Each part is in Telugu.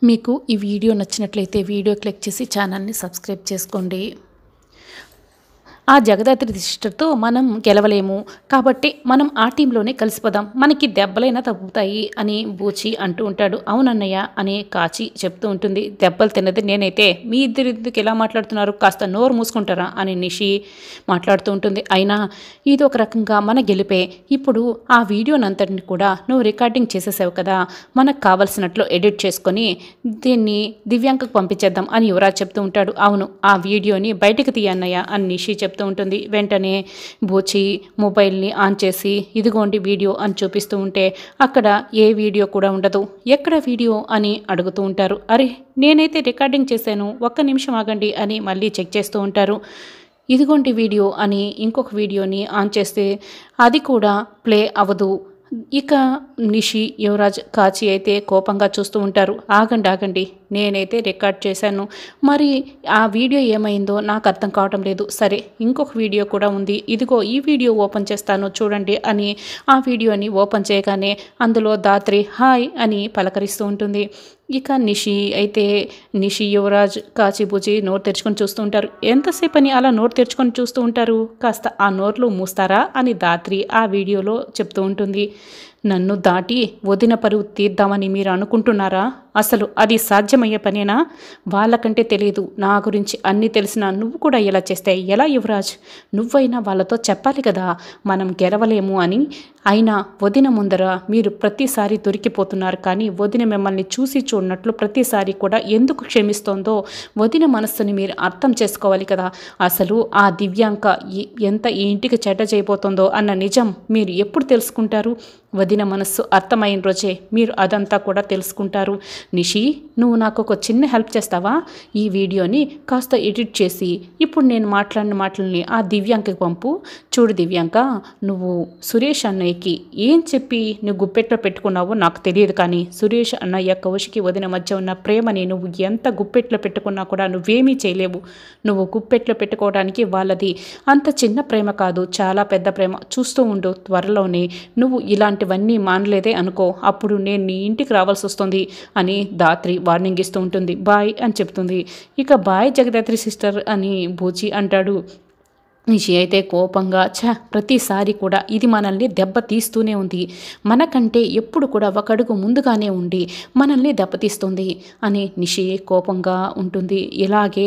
మీకు ఈ వీడియో నచ్చినట్లయితే వీడియో క్లిక్ చేసి ఛానల్ని సబ్స్క్రైబ్ చేసుకోండి. ఆ జగదాత్రి సిస్టర్తో మనం గెలవలేము కాబట్టి మనం ఆ టీంలోనే కలిసిపోదాం, మనకి దెబ్బలైనా తగ్గుతాయి అని బూచి అంటూ ఉంటాడు. అవునన్నయ్య అని కాచి చెప్తూ ఉంటుంది. దెబ్బలు తిన్నది నేనైతే మీ ఇద్దరికి ఎలా మాట్లాడుతున్నారు, కాస్త నోరు మూసుకుంటారా అని నిషి మాట్లాడుతూ ఉంటుంది. అయినా ఇది ఒక రకంగా మన గెలిపే. ఇప్పుడు ఆ వీడియోనంతటిని కూడా నువ్వు రికార్డింగ్ చేసేసావు కదా, మనకు కావలసినట్లు ఎడిట్ చేసుకొని దీన్ని దివ్యాంకకు పంపించేద్దాం అని యువరాజ్ చెప్తూ ఉంటాడు. అవును, ఆ వీడియోని బయటకు తీయన్నయ్య అని నిషి చెప్తూ ఉంటుంది. వెంటనే బూచి మొబైల్ని ఆన్ చేసి ఇదిగోండి వీడియో అని చూపిస్తూ ఉంటే అక్కడ ఏ వీడియో కూడా ఉండదు. ఎక్కడ వీడియో అని అడుగుతూ ఉంటారు. అరే నేనైతే రికార్డింగ్ చేశాను, ఒక్క నిమిషం ఆగండి అని మళ్ళీ చెక్ చేస్తూ ఉంటారు. ఇదిగోండి వీడియో అని ఇంకొక వీడియోని ఆన్ చేస్తే అది కూడా ప్లే అవ్వదు. ఇక నిషి యువరాజ్ కాచి అయితే కోపంగా చూస్తూ ఉంటారు. ఆగండి, నేనైతే రికార్డ్ చేశాను, మరి ఆ వీడియో ఏమైందో నాకు అర్థం కావటం లేదు. సరే ఇంకొక వీడియో కూడా ఉంది, ఇదిగో ఈ వీడియో ఓపెన్ చేస్తాను చూడండి అని ఆ వీడియోని ఓపెన్ చేయగానే అందులో దాత్రి హాయ్ అని పలకరిస్తూ ఉంటుంది. ఇక నిషి యువరాజ్ కాచిబూచి నోరు తెరుచుకొని చూస్తూ ఉంటారు. ఎంతసేపు అని అలా నోరు తెరుచుకొని చూస్తూ ఉంటారు, కాస్త ఆ నోర్లు మూస్తారా అని దాత్రి ఆ వీడియోలో చెప్తూ ఉంటుంది. నన్ను దాటి వదిన పరువు తీద్దామని మీరు అనుకుంటున్నారా? అసలు అది సాధ్యమయ్యే పనేనా? వాళ్ళకంటే తెలియదు, నా గురించి అన్నీ తెలిసినా నువ్వు కూడా ఇలా చేస్తే ఎలా యువరాజ్? నువ్వైనా వాళ్ళతో చెప్పాలి కదా మనం గెలవలేము అని. అయినా వదిన ముందర మీరు ప్రతిసారి దొరికిపోతున్నారు, కానీ వదిన మిమ్మల్ని చూసి చూడనట్లు ప్రతిసారి కూడా ఎందుకు క్షమిస్తోందో వదిన మనస్సుని మీరు అర్థం చేసుకోవాలి కదా. అసలు ఆ దివ్యాంక ఎంత ఈ ఇంటికి చెడ్డ చేయబోతోందో అన్న నిజం మీరు ఎప్పుడు తెలుసుకుంటారు? వదిన మనస్సు అర్థమైన రోజే మీరు అదంతా కూడా తెలుసుకుంటారు. నిషి, నువ్వు నాకు ఒక చిన్న హెల్ప్ చేస్తావా? ఈ వీడియోని కాస్త ఎడిట్ చేసి ఇప్పుడు నేను మాట్లాడిన మాటల్ని ఆ దివ్యాంకకి పంపు. చూడు దివ్యాంక, నువ్వు సురేష్ అన్నయ్యకి ఏం చెప్పి నువ్వు గుప్పెట్లో పెట్టుకున్నావో నాకు తెలియదు, కానీ సురేష్ అన్నయ్య కౌశికి వదిన మధ్య ఉన్న ప్రేమని నువ్వు ఎంత గుప్పెట్లో పెట్టుకున్నా కూడా నువ్వేమీ చేయలేవు. నువ్వు గుప్పెట్లో పెట్టుకోవడానికి వాళ్ళది అంత చిన్న ప్రేమ కాదు, చాలా పెద్ద ప్రేమ. చూస్తూ ఉండు, త్వరలోనే నువ్వు ఇలాంటివన్నీ మానలేదే అనుకో, అప్పుడు నేను నీ ఇంటికి రావాల్సి వస్తుంది అని దాత్రి వార్నింగ్ ఇస్తూ ఉంటుంది. బాయ్ అని చెప్తుంది. ఇక బాయ్ జగదాత్రి సిస్టర్ అని బూచి అంటాడు. నిషి అయితే కోపంగా ప్రతిసారి కూడా ఇది మనల్ని దెబ్బ తీస్తూనే ఉంది, మనకంటే ఎప్పుడు కూడా ఒక అడుగు ముందుగానే ఉండి మనల్ని దెబ్బతీస్తుంది అని నిషి కోపంగా ఉంటుంది. ఇలాగే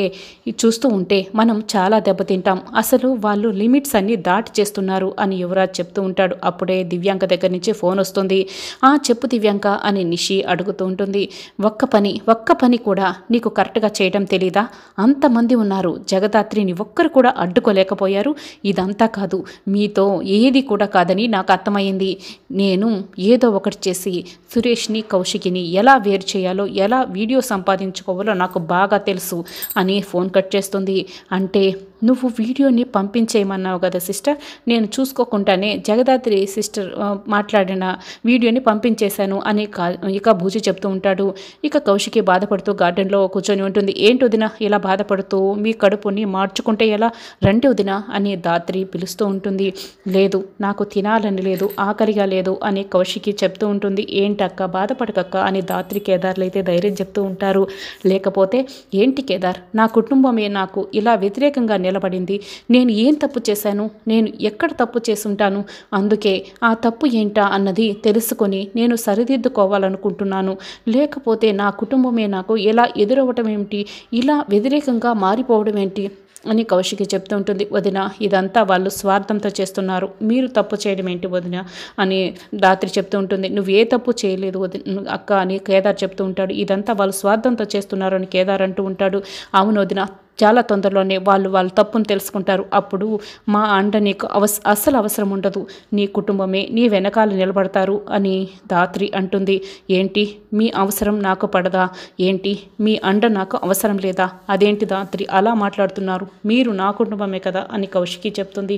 చూస్తూ ఉంటే మనం చాలా దెబ్బతింటాం, అసలు వాళ్ళు లిమిట్స్ అన్ని దాటి చేస్తున్నారు అని యువరాజ్ చెప్తూ ఉంటాడు. అప్పుడే దివ్యాంక దగ్గర నుంచి ఫోన్ వస్తుంది. చెప్పు దివ్యాంక అని నిషి అడుగుతూ ఉంటుంది. ఒక్క పని కూడా నీకు కరెక్ట్గా చేయడం తెలీదా? అంతమంది ఉన్నారు, జగదాత్రిని ఒక్కరు కూడా అడ్డుకోలేకపోయారు. ఇదంతా కాదు, మీతో ఏది కూడా కాదని నాకు అర్థమైంది. నేను ఏదో ఒకటి చేసి సురేష్ని కౌశికిని ఎలా వేరు చేయాలో, ఎలా వీడియో సంపాదించుకోవాలో నాకు బాగా తెలుసు అని ఫోన్ కట్ చేస్తుంది. అంటే నువ్వు వీడియోని పంపించేయమన్నావు కదా సిస్టర్, నేను చూసుకోకుండానే జగదాత్రి సిస్టర్ మాట్లాడిన వీడియోని పంపించేశాను అని ఇక భూజి చెప్తూ ఉంటాడు. ఇక కౌశికి బాధపడుతూ గార్డెన్లో కూర్చొని ఉంటుంది. ఏంటి వదిన ఇలా బాధపడుతూ, మీ కడుపుని మార్చుకుంటే ఎలా, రండి వదిన అని దాత్రి పిలుస్తూ ఉంటుంది. లేదు, నాకు తినాలని లేదు, ఆకలిగా లేదు అని కౌశికి చెప్తూ ఉంటుంది. ఏంటక్క బాధపడకక్క అని దాత్రి కేదార్లు అయితే ధైర్యం చెప్తూ ఉంటారు. లేకపోతే ఏంటి కేదార్, నా కుటుంబమే నాకు ఇలా వ్యతిరేకంగా నిలబడింది, నేను ఏం తప్పు చేశాను, నేను ఎక్కడ తప్పు చేసుంటాను, అందుకే ఆ తప్పు ఏంటా అన్నది తెలుసుకొని నేను సరిదిద్దుకోవాలనుకుంటున్నాను. లేకపోతే నా కుటుంబమే నాకు ఎలా ఎదురవ్వటం ఏమిటి, ఇలా వ్యతిరేకంగా మారిపోవడం ఏంటి అని కౌశికి చెప్తూ ఉంటుంది. వదిన, ఇదంతా వాళ్ళు స్వార్థంతో చేస్తున్నారు, మీరు తప్పు చేయడం ఏంటి వదిన అని దాత్రి చెప్తూ ఉంటుంది. నువ్వు ఏ తప్పు చేయలేదు వదిన అక్క అని కేదార్ చెప్తూ ఉంటాడు. ఇదంతా వాళ్ళు స్వార్థంతో చేస్తున్నారు అని కేదార్ అంటూ ఉంటాడు. అవును వదిన, చాలా తొందరలోనే వాళ్ళ తప్పును తెలుసుకుంటారు, అప్పుడు మా అండ నీకు అస్సలు అవసరం ఉండదు, నీ కుటుంబమే నీ వెనకాల నిలబడతారు అని దాత్రి అంటుంది. ఏంటి మీ అవసరం నాకు పడదా ఏంటి, మీ అండ నాకు అవసరం లేదా, అదేంటి దాత్రి అలా మాట్లాడుతున్నారు, మీరు నా కుటుంబమే కదా అని కౌశికి చెప్తుంది.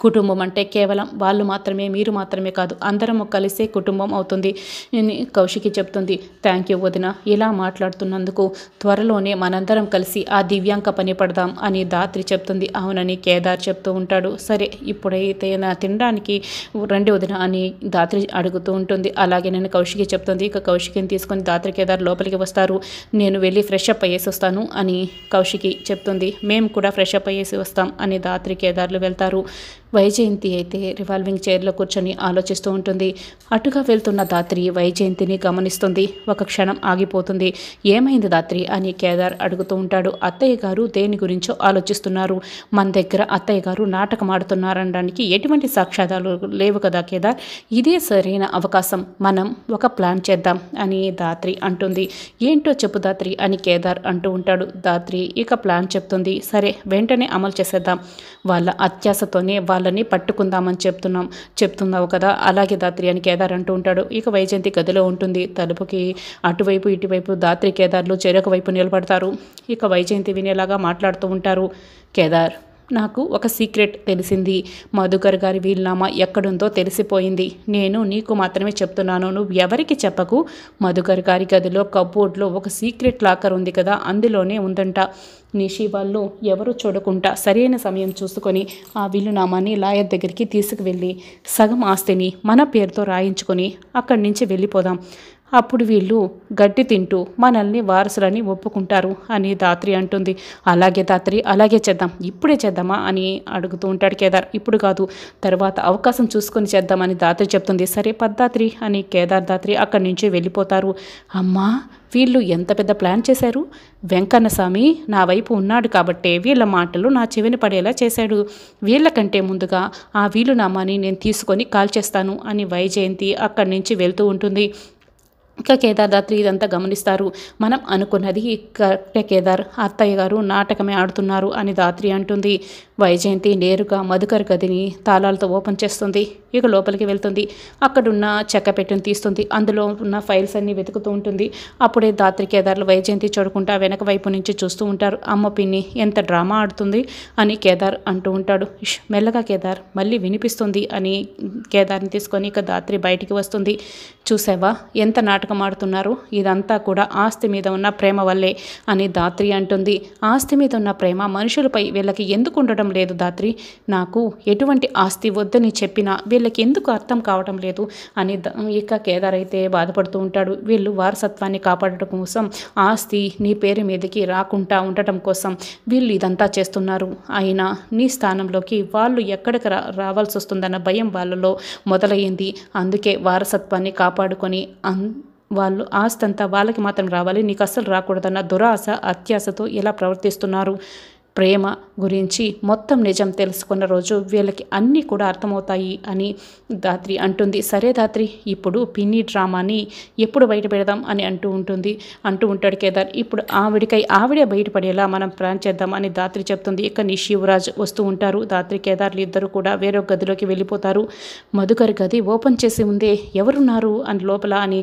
కుటుంబం అంటే కేవలం వాళ్ళు మాత్రమే, మీరు మాత్రమే కాదు, అందరము కలిసే కుటుంబం అవుతుంది అని కౌశికి చెప్తుంది. థ్యాంక్ యూ వదిన, ఇలా మాట్లాడుతున్నందుకు. త్వరలోనే మనందరం కలిసి ఆ దివ్యాంక పని పడదాం అని ధాత్రి చెప్తుంది. అవునని కేదార్ చెప్తూ ఉంటాడు. సరే ఇప్పుడైతే నా తినడానికి రండి వదిన అని ధాత్రి అడుగుతూ ఉంటుంది. అలాగే నేను కౌశికి చెప్తుంది. ఇక కౌశికిని తీసుకొని ధాత్రి కేదార్ లోపలికి వస్తారు. నేను వెళ్ళి ఫ్రెష్ అప్ అయ్యేసి వస్తాను అని కౌశికి చెప్తుంది. మేము కూడా ఫ్రెష్ అప్ అయ్యేసి వస్తాం అని ధాత్రి కేదార్లు వెళ్తారు. వైజయంతి అయితే రివాల్వింగ్ చైర్లో కూర్చొని ఆలోచిస్తూ ఉంటుంది. అటుగా వెళ్తున్న ధాత్రి వైజయంతిని గమనిస్తుంది. ఒక క్షణం ఆగిపోతుంది. ఏమైంది ధాత్రి అని కేదార్ అడుగుతూ ఉంటాడు. అత్తయ్య గారు దేని గురించో ఆలోచిస్తున్నారు. మన దగ్గర అత్తయ్య గారు నాటకం ఆడుతున్నారనడానికి ఎటువంటి సాక్ష్యాధారాలు లేవు కదా కేదార్, ఇదే సరైన అవకాశం, మనం ఒక ప్లాన్ చేద్దాం అని ధాత్రి అంటుంది. ఏంటో చెప్పు ధాత్రి అని కేదార్ అంటూ ఉంటాడు. ధాత్రి ఇక ప్లాన్ చెప్తుంది. సరే వెంటనే అమలు చేసేద్దాం, వాళ్ళ అత్యాశతోనే వాళ్ళని పట్టుకుందామని చెప్తున్నావు కదా, అలాగే ధాత్రి అని కేదార్ అంటూ ఉంటాడు. ఇక వైజయంతి గదిలో ఉంటుంది. తలుపుకి అటువైపు ఇటువైపు ధాత్రి కేదార్లు చెరొక వైపు నిలబడతారు. ఇక వైజయంతి వినేలాగా మాట్లాడుతూ ఉంటారు. కేదార్, నాకు ఒక సీక్రెట్ తెలిసింది. మధుకర్ గారి వీలునామా ఎక్కడుందో తెలిసిపోయింది. నేను నీకు మాత్రమే చెప్తున్నాను, నువ్వు ఎవరికి చెప్పకు. మధుకర్ గారి గదిలో కబోర్డ్లో ఒక సీక్రెట్ లాకర్ ఉంది కదా, అందులోనే ఉందంట. నిషి వాళ్ళు ఎవరు చూడకుండా సరైన సమయం చూసుకొని ఆ వీలునామాని లాయర్ దగ్గరికి తీసుకువెళ్ళి సగం ఆస్తిని మన పేరుతో రాయించుకొని అక్కడి నుంచి వెళ్ళిపోదాం. అప్పుడు వీళ్ళు గడ్డి తింటూ మనల్ని వారసులని ఒప్పుకుంటారు అని ధాత్రి అంటుంది. అలాగే ధాత్రి, అలాగే చేద్దాం, ఇప్పుడే చేద్దామా అని అడుగుతూ ఉంటాడు కేదార్. ఇప్పుడు కాదు, తర్వాత అవకాశం చూసుకొని చేద్దామని ధాత్రి చెప్తుంది. సరే పద్ధాత్రి అని కేదార్ ధాత్రి అక్కడి నుంచి వెళ్ళిపోతారు. అమ్మా, వీళ్ళు ఎంత పెద్ద ప్లాన్ చేశారు. వెంకన్నస్వామి నా వైపు ఉన్నాడు కాబట్టే వీళ్ళ మాటలు నా చెవిని పడేలా చేశాడు. వీళ్ళకంటే ముందుగా ఆ వీలునామాని నేను తీసుకొని కాల్ చేస్తాను అని వైజయంతి అక్కడి నుంచి వెళ్తూ ఉంటుంది. ఇక కేదార్ ధాత్రి ఇదంతా గమనిస్తారు. మనం అనుకున్నది కరెక్టే కేదార్, అత్తయ్య గారు నాటకమే ఆడుతున్నారు అని ధాత్రి అంటుంది. వైజయంతి నేరుగా మధుకర్ గదిని తాళాలతో ఓపెన్ చేస్తుంది. ఇక లోపలికి వెళ్తుంది. అక్కడున్న చెక్క పెట్టెను తీస్తుంది. అందులో ఉన్న ఫైల్స్ అన్నీ వెతుకుతూ ఉంటుంది. అప్పుడే ధాత్రి కేదార్లు వైజయంతి చూడకుండా వెనక వైపు నుంచి చూస్తూ ఉంటారు. అమ్మ పిన్ని ఎంత డ్రామా ఆడుతుంది అని కేదార్ అంటూ ఉంటాడు. మెల్లగా కేదార్, మళ్ళీ వినిపిస్తుంది అని కేదార్ని తీసుకొని ఇక ధాత్రి బయటికి వస్తుంది. చూసావా ఎంత నాటకం ఆడుతున్నారు, ఇదంతా కూడా ఆస్తి మీద ఉన్న ప్రేమ వల్లే అని ధాత్రి అంటుంది. ఆస్తి మీద ఉన్న ప్రేమ మనుషులపై వీళ్ళకి ఎందుకు ఉండడం లేదు ధాత్రి, నాకు ఎటువంటి ఆస్తి వద్దని చెప్పినా వీళ్ళకి ఎందుకు అర్థం కావటం లేదు అని ఇక కేదార్ అయితే బాధపడుతూ ఉంటాడు. వీళ్ళు వారసత్వాన్ని కాపాడటం కోసం, ఆస్తి నీ పేరు మీదకి రాకుండా ఉండటం కోసం వీళ్ళు ఇదంతా చేస్తున్నారు. అయినా నీ స్థానంలోకి వాళ్ళు ఎక్కడికి రావాల్సి వస్తుందన్న భయం వాళ్ళలో మొదలయ్యింది. అందుకే వారసత్వాన్ని కాపాడుకొని వాళ్ళు ఆస్తంతా వాళ్ళకి మాత్రం రావాలి, నీకు అస్సలు రాకూడదన్న దురాశ అత్యాశతో ఇలా ప్రవర్తిస్తున్నారు. ప్రేమ గురించి మొత్తం నిజం తెలుసుకున్న రోజు వీళ్ళకి అన్నీ కూడా అర్థమవుతాయి అని ధాత్రి అంటుంది. సరే ధాత్రి, ఇప్పుడు పిన్ని డ్రామాని ఎప్పుడు బయట పెడదాం అని అంటూ ఉంటాడు కేదార్. ఇప్పుడు ఆవిడే బయటపడేలా మనం ప్లాన్ చేద్దాం అని ధాత్రి చెప్తుంది. ఇక నిషి యువరాజ్ వస్తూ ఉంటారు. ధాత్రి కేదార్లు ఇద్దరు కూడా వేరొక గదిలోకి వెళ్ళిపోతారు. మధుకర్ గది ఓపెన్ చేసి ఉందే, ఎవరున్నారు అని లోపల అని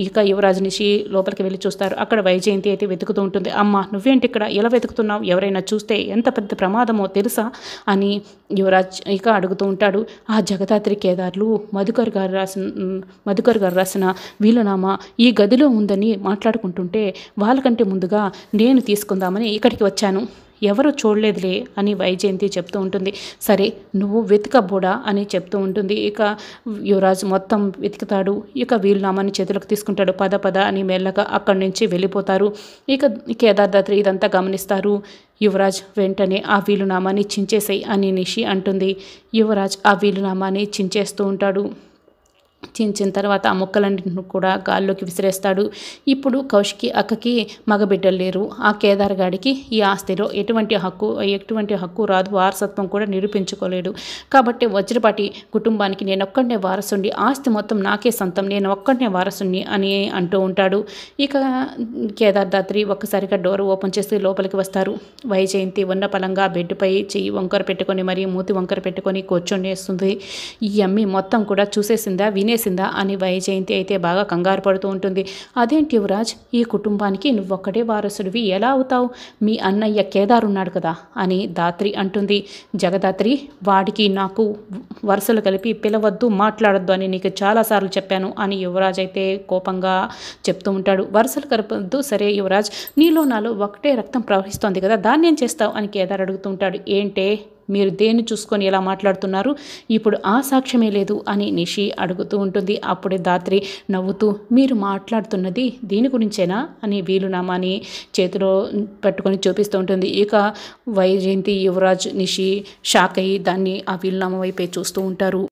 ఇక యువరాజ్ నిషి లోపలికి వెళ్ళి చూస్తారు. అక్కడ వైజయంతి అయితే వెతుకుతూ ఉంటుంది. అమ్మ నువ్వేంటి ఇక్కడ, ఎలా వెతుకుతున్నావు, ఎవరైనా చూస్తే ఎంత పెద్ద ప్రమాదమో తెలుసా అని యువరాజ్ ఇక అడుగుతూ ఉంటాడు. ఆ జగదాత్రి కేదార్లు మధుకర్ గారు రాసిన వీలునామా ఈ గదిలో ఉందని మాట్లాడుకుంటుంటే వాళ్ళకంటే ముందుగా నేను తీసుకుందామని ఇక్కడికి వచ్చాను, ఎవరు చూడలేదులే అని వైజయంతి చెప్తూ ఉంటుంది. సరే నువ్వు వెతకబోడా అని చెప్తూ ఉంటుంది. ఇక యువరాజ్ మొత్తం వెతుకుతాడు. ఇక వీలునామాని చేతులకు తీసుకుంటాడు. పద అని మెల్లగా అక్కడి నుంచి వెళ్ళిపోతారు. ఇక కేదార్ ధాత్రి ఇదంతా గమనిస్తారు. యువరాజ్ వెంటనే ఆ వీలునామాని చించేసేయి అని నిషి అంటుంది. యువరాజ్ ఆ వీలునామాని చించేస్తూ ఉంటాడు. చించిన తర్వాత ఆ మొక్కలన్నింటిని కూడా గాల్లోకి విసిరేస్తాడు. ఇప్పుడు కౌశికి అక్కకి మగబిడ్డలు లేరు. ఆ కేదార్ గాడికి ఈ ఆస్తిలో ఎటువంటి హక్కు రాదు, వారసత్వం కూడా నిరూపించుకోలేడు. కాబట్టి వజ్రపాటి కుటుంబానికి నేను ఒక్కడనే వారసుని, ఆస్తి మొత్తం నాకే సొంతం, నేను ఒక్కడనే వారసుని అని అంటూ ఉంటాడు. ఇక కేదార్ ధాత్రి ఒక్కసారిగా డోర్ ఓపెన్ చేసి లోపలికి వస్తారు. వైజయంతి ఉన్న పలంగా బెడ్పై చెయ్యి వంకర పెట్టుకొని, మరి మూతి వంకర పెట్టుకొని కూర్చొని వేస్తుంది. ఈ అమ్మి మొత్తం కూడా చూసేసిందా, వినేసిందా తెలిసిందా అని వైజయంతి అయితే బాగా కంగారు పడుతూ ఉంటుంది. అదేంటి యువరాజ్, ఈ కుటుంబానికి నువ్వొక్కడే వారసుడివి ఎలా అవుతావు? మీ అన్నయ్య కేదార్ ఉన్నాడు కదా అని ధాత్రి అంటుంది. జగదాత్రి, వాడికి నాకు వరుసలు కలిపి పిలవద్దు, మాట్లాడొద్దు అని నీకు చాలాసార్లు చెప్పాను అని యువరాజ్ అయితే కోపంగా చెప్తూ ఉంటాడు. వరుసలు కలపద్దు సరే యువరాజ్, నీలో నాలో ఒకటే రక్తం ప్రవహిస్తోంది కదా, దాన్ని ఏం చేస్తావు అని కేదార్ అడుగుతూ ఉంటాడు. ఏంటే మీరు దేన్ని చూసుకొని ఎలా మాట్లాడుతున్నారు? ఇప్పుడు ఆ సాక్ష్యమే లేదు అని నిషి అడుగుతూ ఉంటుంది. అప్పుడే ధాత్రి నవ్వుతూ, మీరు మాట్లాడుతున్నది దీని గురించేనా అని వీలునామాని చేతిలో పట్టుకొని చూపిస్తూ ఉంటుంది. ఇక వైజయంతి, యువరాజ్, నిషి షాక్ అయ్యి దాన్ని ఆ వీలునామా వైపే చూస్తూ ఉంటారు.